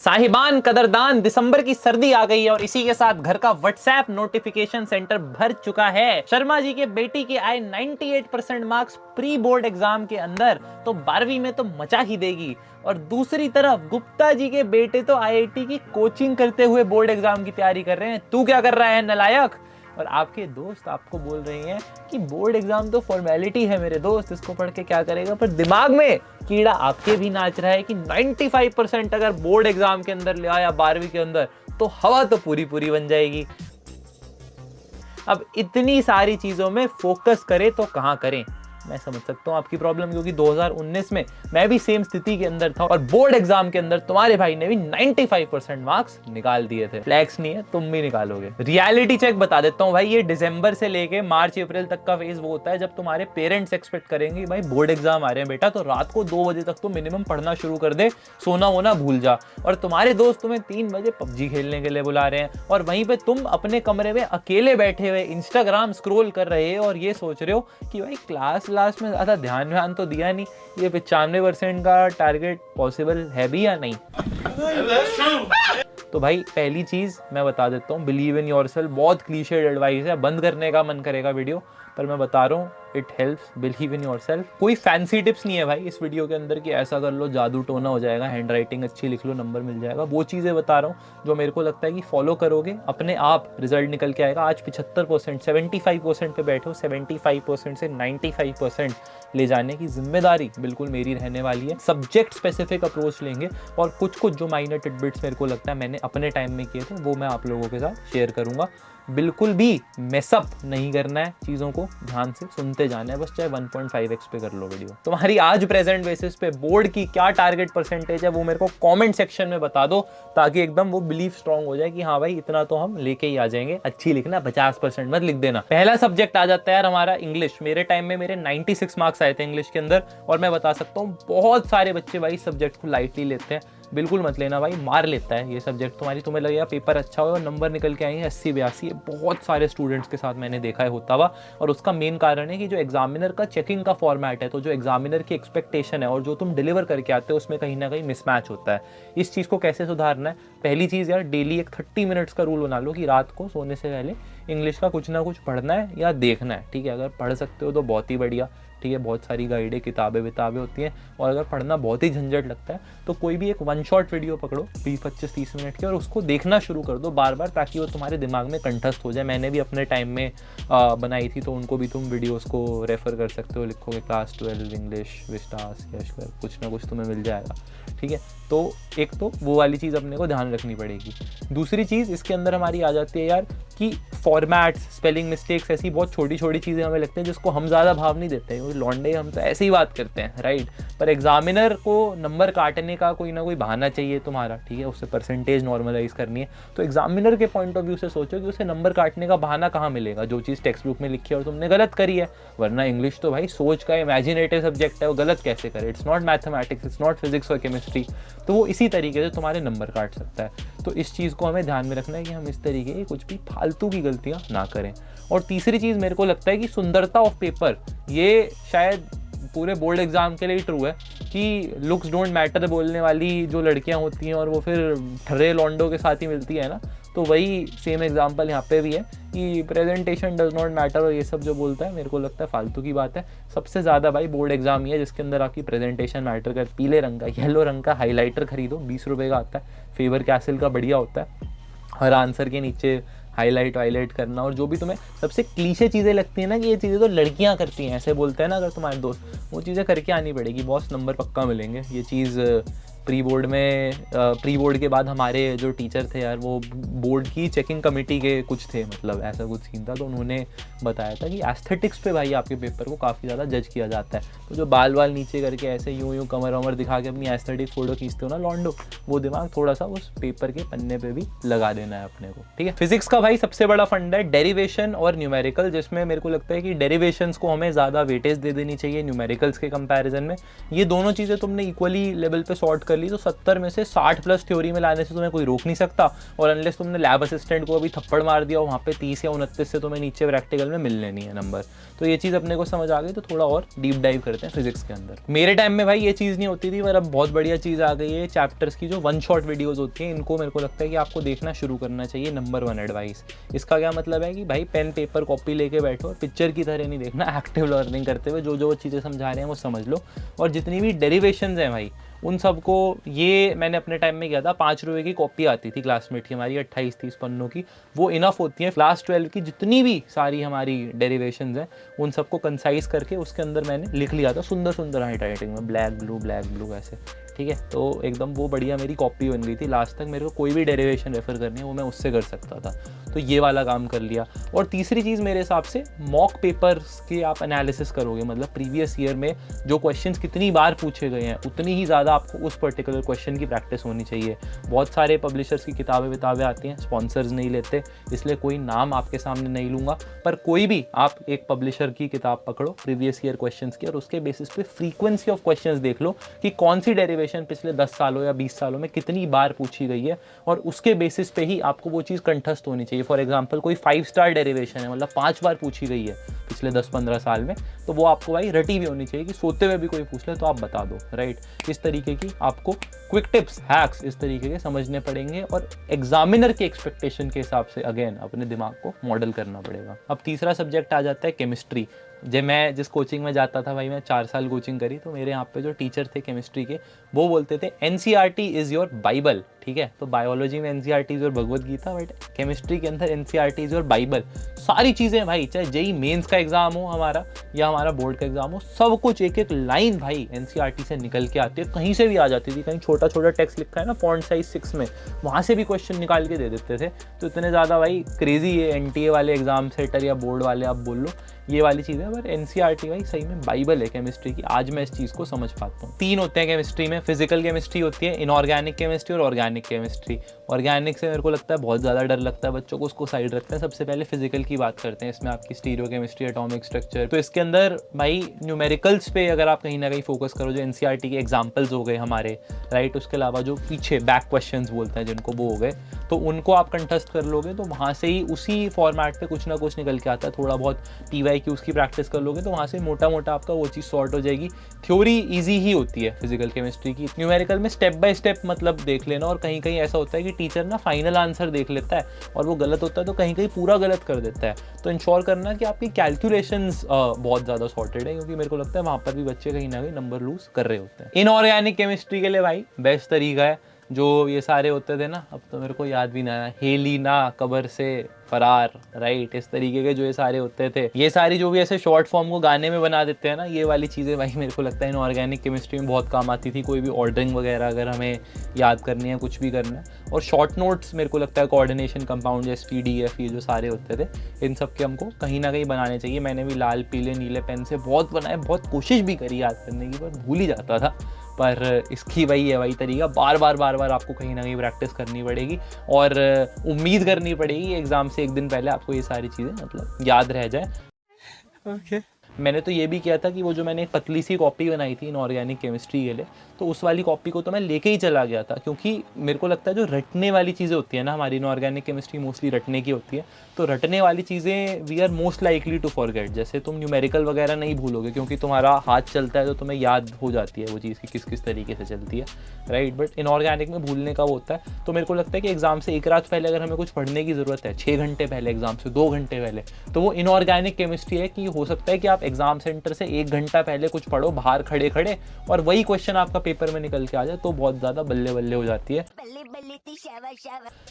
साहिबान कदरदान, दिसंबर की सर्दी आ गई है और इसी के साथ घर का व्हाट्सएप नोटिफिकेशन सेंटर भर चुका है। शर्मा जी के बेटी के आए 98% मार्क्स प्री बोर्ड एग्जाम के अंदर, तो 12वीं में तो मचा ही देगी। और दूसरी तरफ गुप्ता जी के बेटे तो आईआईटी की कोचिंग करते हुए बोर्ड एग्जाम की तैयारी कर रहे हैं। तू क्या कर रहा है नलायक? और आपके दोस्त आपको बोल रहे हैं कि बोर्ड एग्जाम तो फॉर्मेलिटी है मेरे दोस्त, इसको पढ़ के क्या करेगा। पर दिमाग में कीड़ा आपके भी नाच रहा है कि 95% अगर बोर्ड एग्जाम के अंदर ले आया 12वीं के अंदर तो हवा तो पूरी पूरी बन जाएगी। अब इतनी सारी चीजों में फोकस करें तो कहां करें? मैं समझ सकता हूं आपकी प्रॉब्लम, क्योंकि 2019 में मैं भी सेम स्थिति के अंदर था और बोर्ड एग्जाम के अंदर तुम्हारे भाई ने भी 95% मार्क्स निकाल दिए थे। फ्लैक्स नहीं है, तुम भी निकालोगे। रियलिटी चेक बता देता हूं भाई, ये दिसंबर से लेके मार्च अप्रैल तक का फेज वो होता है जब तुम्हारे पेरेंट्स एक्सपेक्ट करेंगे भाई बोर्ड एग्जाम आ रहे हैं बेटा, तो रात को 2 बजे तक तो मिनिमम पढ़ना शुरू कर दे, सोना वोना भूल जा। और तुम्हारे दोस्त तुम्हें 3 बजे पबजी खेलने के लिए बुला रहे हैं और वहीं पे तुम अपने कमरे में अकेले बैठे हुए इंस्टाग्राम स्क्रॉल कर रहे हो और ये सोच रहे हो कि भाई क्लास में ज्यादा ध्यान तो दिया नहीं, ये 95% का टारगेट पॉसिबल है भी या नहीं। तो भाई पहली चीज मैं बता देता हूँ, बिलीव इन योरसेल्फ। बहुत क्लीशेड एडवाइस है, बंद करने का मन करेगा वीडियो, पर मैं बता रहा हूँ it helps. Believe in yourself. कोई फैंसी टिप्स नहीं है भाई इस वीडियो के अंदर कि ऐसा कर लो जादू टोना हो जाएगा, हैंड राइटिंग अच्छी लिख लो नंबर मिल जाएगा। वो चीजें बता रहा हूँ जो मेरे को लगता है कि फॉलो करोगे अपने आप रिजल्ट निकल के आएगा। आज 75% 75% पे बैठे हो, 75% से 95% ले जाने की जिम्मेदारी बिल्कुल मेरी रहने वाली है। सब्जेक्ट स्पेसिफिक अप्रोच लेंगे और कुछ जो माइनर टिडबिट्स मेरे को लगता है मैंने अपने टाइम में किए थे वो मैं आप लोगों के साथ शेयर करूंगा। बिल्कुल भी मेसअप नहीं करना है, चीज़ों को ध्यान से सुनते जाना है बस, चाहे 1.5x पे कर लो वीडियो। तुम्हारी आज प्रेजेंट बेसिस पे बोर्ड की क्या टारगेट परसेंटेज है वो मेरे को कमेंट सेक्शन में बता दो, ताकि एकदम वो बिलीफ स्ट्रांग हो जाए कि हाँ भाई इतना तो हम लेके ही आ जाएंगे। अच्छी लिखना, 50% मत लिख देना। पहला सब्जेक्ट आ जाता है यार हमारा इंग्लिश। मेरे टाइम में मेरे 96 मार्क्स आए थे इंग्लिश के अंदर और मैं बता सकता हूँ बहुत सारे बच्चे भाई सब्जेक्ट को लाइटली लेते हैं। बिल्कुल मत लेना भाई, मार लेता है ये सब्जेक्ट तुम्हारी। तुम्हें लगेगा पेपर अच्छा हो और नंबर निकल के आएंगे 80-82। बहुत सारे स्टूडेंट्स के साथ मैंने देखा है होता हुआ, और उसका मेन कारण है कि जो एग्जामिनर का चेकिंग का फॉर्मेट है, तो जो एग्जामिनर की एक्सपेक्टेशन है और जो तुम डिलीवर करके आते हो उसमें कहीं ना कहीं मिसमैच होता है। इस चीज़ को कैसे सुधारना है? पहली चीज़ यार, डेली एक 30 मिनट्स का रूल बना लो कि रात को सोने से पहले इंग्लिश का कुछ ना कुछ पढ़ना है या देखना है। ठीक है, अगर पढ़ सकते हो तो बहुत ही बढ़िया। ठीक है, बहुत सारी गाइडें किताबें होती हैं, और अगर पढ़ना बहुत ही झंझट लगता है तो कोई भी एक 1 शॉट वीडियो पकड़ो 20-25-30 मिनट की और उसको देखना शुरू कर दो बार बार, ताकि वो तुम्हारे दिमाग में कंठस्थ हो जाए। मैंने भी अपने टाइम में बनाई थी, तो उनको भी तुम वीडियोस को रेफर कर सकते हो। लिखोगे क्लास 12 इंग्लिश विस्टास यशकर, कुछ ना कुछ तुम्हें मिल जाएगा। ठीक है, तो एक तो वो वाली चीज़ अपने को ध्यान रखनी पड़ेगी। दूसरी चीज़ इसके अंदर हमारी आ जाती है यार कि फॉर्मेट्स, स्पेलिंग मिस्टेक्स, ऐसी बहुत छोटी छोटी चीज़ें हमें लगती हैं जिसको हम ज़्यादा भाव नहीं देते हैं। लौंडे हम तो ऐसे ही बात करते हैं, राइट। पर एग्जामिनर को नंबर काटने का कोई ना कोई बहाना चाहिए तुम्हारा। ठीक है, उससे परसेंटेज नॉर्मलाइज करनी है, तो एग्जामिनर के पॉइंट ऑफ व्यू से सोचो कि उसे नंबर काटने का बहाना कहाँ मिलेगा, जो चीज़ टेक्स्ट बुक में लिखी है और तुमने गलत करी है। वरना इंग्लिश तो भाई सोच का इमेजिनेटिव सब्जेक्ट है, वो गलत कैसे करे? It's not mathematics, it's not physics और केमिस्ट्री। तो वो इसी तरीके से तुम्हारे नंबर काट सकता है। तो इस चीज़ को हमें ध्यान में रखना है कि हम इस तरीके की कुछ भी फालतू की गलतियाँ ना करें। और तीसरी चीज़ मेरे को लगता है कि सुंदरता ऑफ पेपर, ये शायद पूरे बोर्ड एग्जाम के लिए ही ट्रू है कि लुक्स डोंट मैटर बोलने वाली जो लड़कियां होती हैं और वो फिर ठर्रे लॉन्डो के साथ ही मिलती है ना, तो वही सेम एग्जांपल यहाँ पे भी है कि प्रेजेंटेशन डज नॉट मैटर और ये सब जो बोलता है, मेरे को लगता है फालतू की बात है। सबसे ज़्यादा भाई बोर्ड एग्जाम ही है जिसके अंदर आपकी प्रेजेंटेशन मैटर कर। पीले रंग का, येलो रंग का हाईलाइटर खरीदो, 20 रुपये का आता है, फेबर कैसल का बढ़िया होता है। हर आंसर के नीचे हाईलाइट करना, और जो भी तुम्हें सबसे क्लीशे चीज़ें लगती हैं ना कि ये चीज़ें तो लड़कियां करती हैं, ऐसे बोलते हैं ना अगर तुम्हारे दोस्त, वो चीज़ें करके आनी पड़ेगी बॉस, नंबर पक्का मिलेंगे। ये चीज़ प्री बोर्ड के बाद हमारे जो टीचर थे यार, वो बोर्ड की चेकिंग कमेटी के कुछ थे, मतलब ऐसा कुछ सीन था, तो उन्होंने बताया था कि एस्थेटिक्स पे भाई आपके पेपर को काफ़ी ज़्यादा जज किया जाता है। तो जो बाल नीचे करके ऐसे यूं कमर वमर दिखा के अपनी एस्थेटिक फोटो खींचते हो ना लॉन्डो, वो दिमाग थोड़ा सा उस पेपर के पन्ने पे भी लगा देना है अपने को। ठीक है, फिजिक्स का भाई सबसे बड़ा फंड है डेरिवेशन और न्यूमेरिकल, जिसमें मेरे को लगता है कि डेरिवेशंस को हमें ज़्यादा वेटेज दे देनी चाहिए न्यूमेरिकल्स के कंपैरिजन में। ये दोनों चीज़ें तुमने इक्वली लेवल पे सॉर्ट कर प्रैक्टिकली, तो 70 में से 60 प्लस थ्योरी में लाने से तुम्हें कोई रोक नहीं सकता। और अनलेस तुमने लैब असिस्टेंट को अभी थप्पड़ मार दिया, वहाँ पे 30 या 29 से तुम्हें नीचे प्रैक्टिकल में मिलने नहीं है नंबर। तो ये चीज़ अपने को समझ आ गई, तो थोड़ा और डीप डाइव करते हैं फिजिक्स के अंदर। मेरे टाइम में भाई ये चीज़ नहीं होती थी, पर अब बहुत बढ़िया चीज़ आ गई है। चैप्टर्स की जो 1 शॉट वीडियोज़ होती हैं, इनको मेरे को लगता है कि आपको देखना शुरू करना चाहिए। Number 1 advice. इसका क्या मतलब है कि भाई पेन पेपर कॉपी लेके बैठो और पिक्चर की तरह नहीं देखना, एक्टिव लर्निंग करते हुए जो चीज़ें समझा रहे हैं वो समझ लो। और जितनी भी डेरिवेशंस हैं भाई, उन सबको, ये मैंने अपने टाइम में किया था। 5 रुपये की कॉपी आती थी क्लासमेट की हमारी, 28-30 पन्नों की, वो इनफ होती है। क्लास 12 की जितनी भी सारी हमारी डेरिवेशंस हैं, उन सबको कंसाइज करके उसके अंदर मैंने लिख लिया था सुंदर सुंदर हैंड राइटिंग में, ब्लैक ब्लू ऐसे, ठीक है। तो एकदम वो बढ़िया मेरी कॉपी बन गई थी। लास्ट तक मेरे को कोई भी डेरिवेशन रेफर करनी है वो मैं उससे कर सकता था। तो ये वाला काम कर लिया। और तीसरी चीज़ मेरे हिसाब से, मॉक पेपर्स के आप एनालिसिस करोगे, मतलब प्रीवियस ईयर में जो क्वेश्चंस कितनी बार पूछे गए हैं, उतनी ही ज़्यादा आपको उस पर्टिकुलर क्वेश्चन की प्रैक्टिस होनी चाहिए। बहुत सारे पब्लिशर्स की किताबें आती हैं, स्पॉन्सर्स नहीं लेते, इसलिए कोई नाम आपके सामने नहीं लूँगा, पर कोई भी आप एक पब्लिशर की किताब पकड़ो प्रीवियस ईयर क्वेश्चंस की, और उसके बेसिस पे फ्रीक्वेंसी ऑफ क्वेश्चंस देख लो कि कौन सी डेरिवेशन पिछले 10 सालों या 20 सालों में कितनी बार पूछी गई है, और उसके बेसिस पे ही आपको वो चीज़ कंठस्थ होनी चाहिए। फॉर एग्जांपल कोई 5 स्टार डेरिवेशन है, मतलब 5 बार पूछी गई है पिछले 10-15 साल में, तो वो आपको भाई रटी भी होनी चाहिए कि सोते हुए भी कोई पूछ ले तो आप बता दो, राइट। इस तरीके की आपको क्विक टिप्स, हैक्स इस तरीके के समझने पड़ेंगे, और एग्जामिनर के एक्सपेक्टेशन के हिसाब से अगेन अपने दिमाग को मॉडल करना पड़ेगा। अब तीसरा सब्जेक्ट आ जाता है केमिस्ट्री। मैं जिस कोचिंग में जाता था भाई, मैं 4 साल कोचिंग करी, तो मेरे यहाँ पे जो टीचर थे केमिस्ट्री के, वो बोलते थे एनसीईआरटी इज़ योर बाइबल, ठीक है। तो बायोलॉजी में NCERT is your Bhagavad Gita, but chemistry के अंदर एनसीईआरटी इज़ योर बाइबल। सारी चीज़ें भाई, चाहे जेईई मेंस का एग्जाम हो हमारा या हमारा बोर्ड का एग्जाम हो, सब कुछ एक एक लाइन भाई एनसीईआरटी से निकल के आती है, कहीं से भी आ जाती थी। कहीं छोटा छोटा टेक्स्ट लिखा है ना फॉन्ट साइज 6 में, वहाँ से भी क्वेश्चन निकाल के दे देते थे। तो इतने ज़्यादा भाई क्रेजी है एनटीए वाले एग्जाम सेटर या बोर्ड वाले, आप बोल लो, ये वाली चीज़ है। पर एनसीईआरटी भाई सही में बाइबल है केमिस्ट्री की। आज मैं इस चीज़ को समझ पाता हूँ। 3 होते हैं केमिस्ट्री में, फिजिकल केमिस्ट्री होती है, इनऑर्गेनिक केमिस्ट्री और ऑर्गेनिक केमिस्ट्री। ऑर्गेनिक से मेरे को लगता है बहुत ज़्यादा डर लगता है बच्चों को, उसको साइड रखते हैं। सबसे पहले फिजिकल की बात करते हैं। इसमें आपकी स्टीरियो केमिस्ट्री, एटॉमिक स्ट्रक्चर, तो इसके अंदर भाई न्यूमेरिकल्स पे अगर आप कहीं ना कहीं फोकस करो, जो एनसीईआरटी के एग्जाम्पल्स हो गए हमारे, राइट, उसके अलावा जो पीछे बैक क्वेश्चंस बोलते हैं जिनको, वो हो गए, तो उनको आप कंठस्थ कर लोगे तो वहाँ से ही उसी फॉर्मेट पे कुछ ना कुछ निकल के आता है। थोड़ा बहुत पीवाईक्यूज की प्रैक्टिस कर लोगे तो वहाँ से मोटा मोटा आपका वो चीज़ सॉर्ट हो जाएगी। थ्योरी इजी ही होती है फिजिकल केमिस्ट्री की। न्यूमेरिकल में स्टेप बाय स्टेप मतलब देख लेना, और कहीं कहीं ऐसा होता है कि टीचर ना फाइनल आंसर देख लेता है और वो गलत होता है तो कहीं कहीं पूरा गलत कर देता है। तो इंश्योर करना कि आपकी कैलकुलेशंस बहुत ज़्यादा सॉर्टेड है, क्योंकि मेरे को लगता है वहाँ पर भी बच्चे कहीं ना कहीं नंबर लूज कर रहे होते हैं। इनऑर्गेनिक केमिस्ट्री के लिए भाई बेस्ट तरीका है, जो ये सारे होते थे ना, अब तो मेरे को याद भी ना है, हेलीना कबर से फरार, राइट, इस तरीके के जो ये सारे होते थे, ये सारी जो भी ऐसे शॉर्ट फॉर्म को गाने में बना देते हैं ना, ये वाली चीज़ें भाई मेरे को लगता है इनऑर्गेनिक केमिस्ट्री में बहुत काम आती थी। कोई भी ऑर्डरिंग वगैरह अगर हमें याद करनी है, कुछ भी करना है, और शॉर्ट नोट्स मेरे को लगता है कोऑर्डिनेशन कंपाउंड जैसे पीडीएफ, ये जो सारे होते थे, इन सब के हमको कहीं ना कहीं बनाने चाहिए। मैंने भी लाल पीले नीले पेन से बहुत बनाए, बहुत कोशिश भी करी याद करने की, पर भूल ही जाता था। पर इसकी वही है भाई तरीका, बार बार आपको कहीं ना कहीं प्रैक्टिस करनी पड़ेगी, और उम्मीद करनी पड़ेगी एग्जाम से एक दिन पहले आपको ये सारी चीज़ें मतलब याद रह जाए। Okay. मैंने तो ये भी किया था कि वो जो मैंने एक पतली सी कॉपी बनाई थी इनऑर्गेनिक केमिस्ट्री के लिए, तो उस वाली कॉपी को तो मैं लेके ही चला गया था, क्योंकि मेरे को लगता है जो रटने वाली चीज़ें होती है ना, हमारी इनऑर्गेनिक केमिस्ट्री मोस्टली रटने की होती है, तो रटने वाली चीज़ें we are most likely to forget. जैसे तुम न्यूमेरिकल वगैरह नहीं भूलोगे क्योंकि तुम्हारा हाथ चलता है, तो तुम्हें याद हो जाती है वो चीज़ कि किस तरीके से चलती है, राइट। बट इनऑर्गेनिक में भूलने का वो होता है। तो मेरे को लगता है कि एग्जाम से एक रात पहले अगर हमें कुछ पढ़ने की ज़रूरत है, 6 घंटे पहले एग्जाम से, 2 घंटे पहले, तो वो इनऑर्गेनिक केमिस्ट्री है कि हो सकता है कि आप एग्जाम सेंटर से 1 घंटा पहले कुछ पढ़ो बाहर खड़े खड़े, और वही क्वेश्चन आपका पेपर में निकल के आ जाए, तो बहुत ज़्यादा बल्ले बल्ले हो जाती है।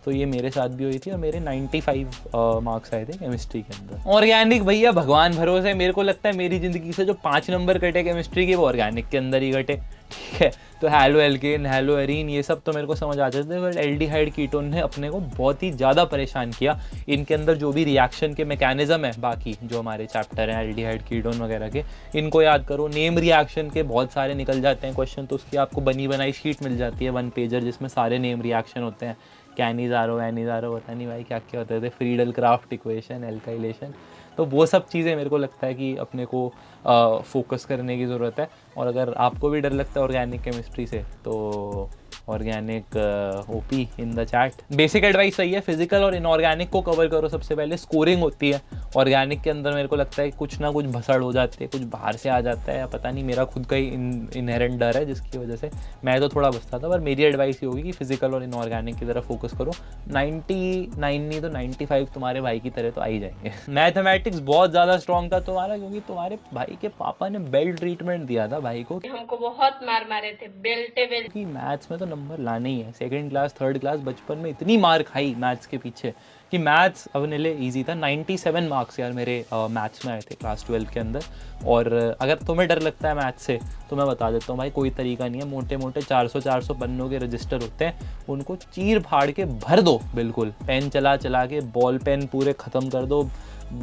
तो ये मेरे साथ भी हुई थी, और मेरे 95 मार्क्स आए थे केमिस्ट्री के अंदर। ऑर्गेनिक भैया भगवान भरोसे, मेरे को लगता है मेरी ज़िंदगी से जो 5 नंबर कटे केमिस्ट्री के, वो ऑर्गेनिक के अंदर ही कटे, ठीक है। तो हैलो एल्केन, हैलो एरीन, ये सब तो मेरे को समझ आते थे, बट एल्डिहाइड कीटोन ने अपने को बहुत ही ज़्यादा परेशान किया। इनके अंदर जो भी रिएक्शन के मैकेनिज्म है, बाकी जो हमारे चैप्टर हैं एल्डिहाइड कीटोन वगैरह के, इनको याद करो। नेम रिएक्शन के बहुत सारे निकल जाते हैं क्वेश्चन, तो उसकी आपको बनी बनाई शीट मिल जाती है 1 पेजर, जिसमें सारे नेम रिएक्शन होते हैं। कैनिज़ारो, एनिज़ारो, पता नहीं भाई क्या क्या होते थे, फ्रीडल क्राफ्ट इक्वेशन, एल्काइलेशन, तो वो सब चीज़ें मेरे को लगता है कि अपने को फोकस करने की ज़रूरत है। और अगर आपको भी डर लगता है ऑर्गेनिक केमिस्ट्री से तो organic OP in the chat. Basic advice सही है, फिजिकल और इनऑर्गेनिक को कवर करो सबसे पहले। स्कोरिंग होती है ऑर्गेनिक के अंदर, मेरे को लगता है कुछ ना कुछ भसड़ हो जाती है, कुछ बाहर से आ जाता है या पता नहीं, मेरा खुद का ही इनहेरेंट डर है जिसकी वजह से मैं तो थोड़ा बचता था। पर मेरी एडवाइस ये होगी कि फिजिकल और इनऑर्गेनिक की तरफ फोकस करो। 99 नहीं तो 95 तुम्हारे भाई की तरह तो आ ही जाएंगे। मैथमेटिक्स बहुत ज़्यादा स्ट्रॉन्ग था तुम्हारा, क्योंकि तुम्हारे भाई के पापा ने बेल्ट ट्रीटमेंट दिया था भाई को, हमको बहुत मार मारे थे, बेल्टे बेल्ट। कि मैथ्स में तो नंबर लाने ही है। सेकंड क्लास थर्ड क्लास बचपन में इतनी मार खाई मैथ्स के पीछे कि मैथ्स अपने लिए ईजी था। 97 मार्क्स यार मेरे मैथ्स में आए थे क्लास 12 के अंदर। और अगर तुम्हें डर लगता है मैथ्स से तो मैं बता देता हूँ भाई, कोई तरीका नहीं है। मोटे मोटे 400 पन्नों के रजिस्टर होते हैं, उनको चीर फाड़ के भर दो, बिल्कुल पेन चला चला के बॉल पेन पूरे ख़त्म कर दो,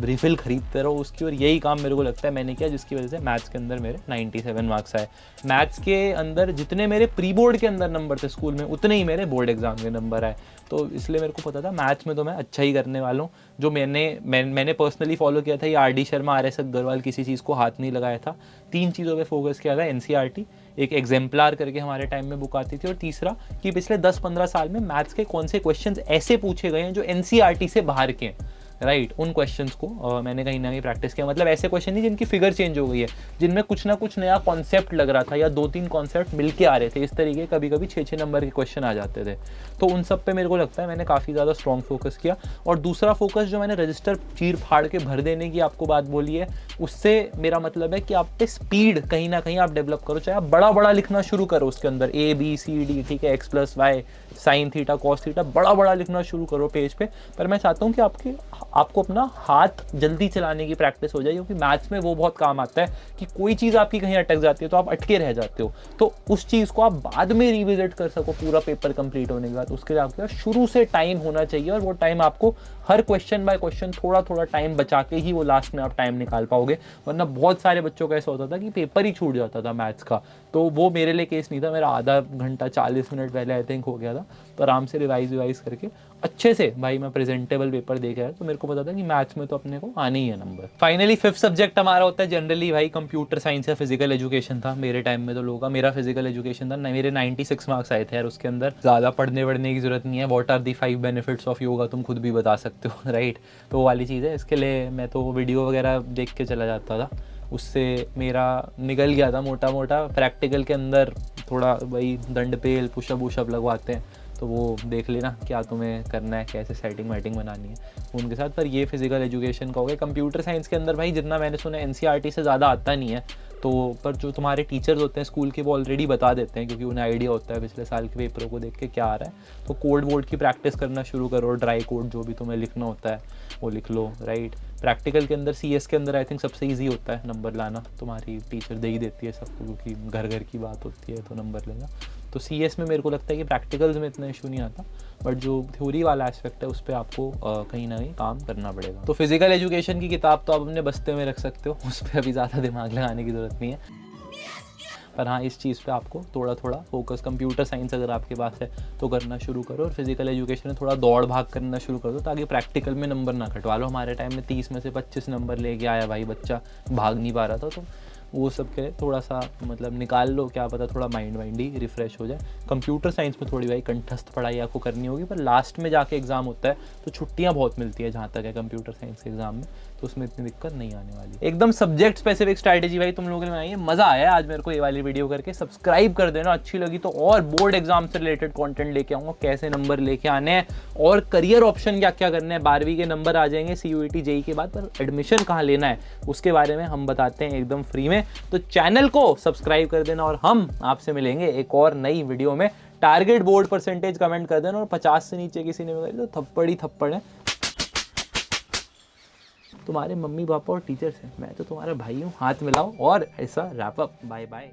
रिफिल खरीदते रहो उसकी। और यही काम मेरे को लगता है मैंने किया, जिसकी वजह से मैथ्स के अंदर मेरे 97 मार्क्स आए। मैथ्स के अंदर जितने मेरे प्री बोर्ड के अंदर नंबर थे स्कूल में, उतने ही मेरे बोर्ड एग्जाम के नंबर आए। तो इसलिए मेरे को पता था मैथ्स में तो मैं अच्छा ही करने वाला हूँ। जो मैंने पर्सनली फॉलो किया था, ये R D Sharma, RS Agarwal, किसी चीज़ को हाथ नहीं लगाया था। 3 चीज़ों पे फोकस किया था, NCERT, एक एग्जाम्पलार करके हमारे टाइम में बुक आती थी, और तीसरा कि पिछले 10-15 साल में मैथ्स के कौन से क्वेश्चंस ऐसे पूछे गए हैं जो NCERT से बाहर के हैं, राइट। उन क्वेश्चंस को मैंने कहीं ना कहीं प्रैक्टिस किया। मतलब ऐसे क्वेश्चन नहीं जिनकी फिगर चेंज हो गई है, जिनमें कुछ ना कुछ नया कॉन्सेप्ट लग रहा था या 2-3 कॉन्सेप्ट मिलके आ रहे थे। इस तरीके कभी कभी 6-6 नंबर के क्वेश्चन आ जाते थे। तो उन सब पे मेरे को लगता है मैंने काफ़ी ज़्यादा स्ट्रॉन्ग फोकस किया। और दूसरा फोकस जो मैंने रजिस्टर चीर फाड़ के भर देने की आपको बात बोली है, उससे मेरा मतलब है कि आप पे स्पीड कहीं ना कहीं आप डेवलप करो। चाहे आप बड़ा बड़ा लिखना शुरू करो उसके अंदर, ABCD, ठीक है, X+Y, sine theta cos theta, बड़ा बड़ा लिखना शुरू करो पेज पे। पर मैं चाहता हूँ कि आपको अपना हाथ जल्दी चलाने की प्रैक्टिस हो जाए, क्योंकि मैथ्स में वो बहुत काम आता है कि कोई चीज़ आपकी कहीं अटक जाती है तो आप अटके रह जाते हो। तो उस चीज़ को आप बाद में रिविजिट कर सको पूरा पेपर कंप्लीट होने के बाद, उसके लिए आपके पास शुरू से टाइम होना चाहिए। और वो टाइम आपको हर क्वेश्चन बाय क्वेश्चन थोड़ा थोड़ा टाइम बचा के ही वो लास्ट में आप टाइम निकाल पाओगे। वरना बहुत सारे बच्चों का ऐसा होता था कि पेपर ही छूट जाता था मैथ्स का। तो वो मेरे लिए केस नहीं था। मेरा आधा घंटा 40 मिनट पहले आई थिंक हो गया था। तो आराम से रिवाइज करके अच्छे से भाई मैं प्रेजेंटेबल पेपर दे के आया। तो मेरे को पता था कि मैथ्स में तो अपने को आने ही है नंबर। फाइनली 5th सब्जेक्ट हमारा होता है जनरली भाई कंप्यूटर साइंस या फिजिकल एजुकेशन था मेरे टाइम में। तो लोगों का, मेरा फिजिकल एजुकेशन था, मेरे 96 मार्क्स आए थे यार उसके अंदर। ज़्यादा पढ़ने की जरूरत नहीं है। What are the 5 benefits of yoga तुम खुद भी बता सकते हो, राइट। तो वो वाली चीज़ है। इसके लिए मैं तो वीडियो वगैरह देख के चला जाता था, उससे मेरा निकल गया था मोटा मोटा। प्रैक्टिकल के अंदर थोड़ा भाई दंड पेल पुशअप वुशअप लगवाते हैं, तो वो देख लेना क्या तुम्हें करना है, कैसे सेटिंग वेटिंग बनानी है उनके साथ। पर ये फिजिकल एजुकेशन का हो गया। कंप्यूटर साइंस के अंदर भाई जितना मैंने सुना NCERT से ज़्यादा आता नहीं है। तो पर जो तुम्हारे टीचर्स होते हैं स्कूल के, वो ऑलरेडी बता देते हैं, क्योंकि उन्हें आइडिया होता है पिछले साल के पेपरों को देख के क्या आ रहा है। तो कोड वोड की प्रैक्टिस करना शुरू करो, ड्राई कोड जो भी तुम्हें लिखना होता है वो लिख लो, राइट। प्रैक्टिकल के अंदर CS के अंदर आई थिंक सबसे ईजी होता है नंबर लाना। तुम्हारी टीचर दे ही देती है सबको, क्योंकि घर घर की बात होती है तो नंबर लेना। तो CS में मेरे को लगता है कि प्रैक्टिकल्स में इतना इशू नहीं आता, बट जो थ्योरी वाला एस्पेक्ट है उस पर आपको कहीं ना कहीं काम करना पड़ेगा। तो फिजिकल एजुकेशन की किताब तो आप अपने बस्ते में रख सकते हो, उस पर अभी ज़्यादा दिमाग लगाने की ज़रूरत नहीं है। पर हाँ, इस चीज़ पे आपको थोड़ा थोड़ा फोकस, कंप्यूटर साइंस अगर आपके पास है तो करना शुरू करो। और फिजिकल एजुकेशन में थोड़ा दौड़ भाग करना शुरू कर दो, ताकि प्रैक्टिकल में नंबर ना कटवा लो। हमारे टाइम में 30 में से 25 नंबर लेके आया भाई बच्चा, भाग नहीं पा रहा था। तो वो सब के थोड़ा सा मतलब निकाल लो, क्या पता थोड़ा माइंड ही रिफ्रेश हो जाए। कंप्यूटर साइंस में थोड़ी भाई कंठस्थ पढ़ाई आपको करनी होगी, पर लास्ट में जाके एग्जाम होता है तो छुट्टियां बहुत मिलती है जहाँ तक है कंप्यूटर साइंस के एग्जाम में, तो उसमें इतनी दिक्कत नहीं आने वाली। एकदम सब्जेक्ट स्पेसिफिक स्ट्रैटेजी भाई तुम लोगों ने बनाई है, मजा आया आज मेरे को ये वाली वीडियो करके। सब्सक्राइब कर देना, अच्छी लगी तो और बोर्ड एग्जाम से रिलेटेड कंटेंट लेके आऊँगा, कैसे नंबर लेके आने हैं और करियर ऑप्शन क्या क्या करने हैं। 12वीं के नंबर आ जाएंगे CUET JEE के बाद, पर एडमिशन कहाँ लेना है उसके बारे में हम बताते हैं एकदम फ्री में। तो चैनल को सब्सक्राइब कर देना और हम आपसे मिलेंगे एक और नई वीडियो में। टारगेट बोर्ड परसेंटेज कमेंट कर देना, और 50 से नीचे किसी ने करी तो थप्पड़ ही थप्पड़ है। तुम्हारे मम्मी पापा और टीचर्स हैं, मैं तो तुम्हारा भाई हूँ, हाथ मिलाओ और ऐसा रैप अप। Bye bye.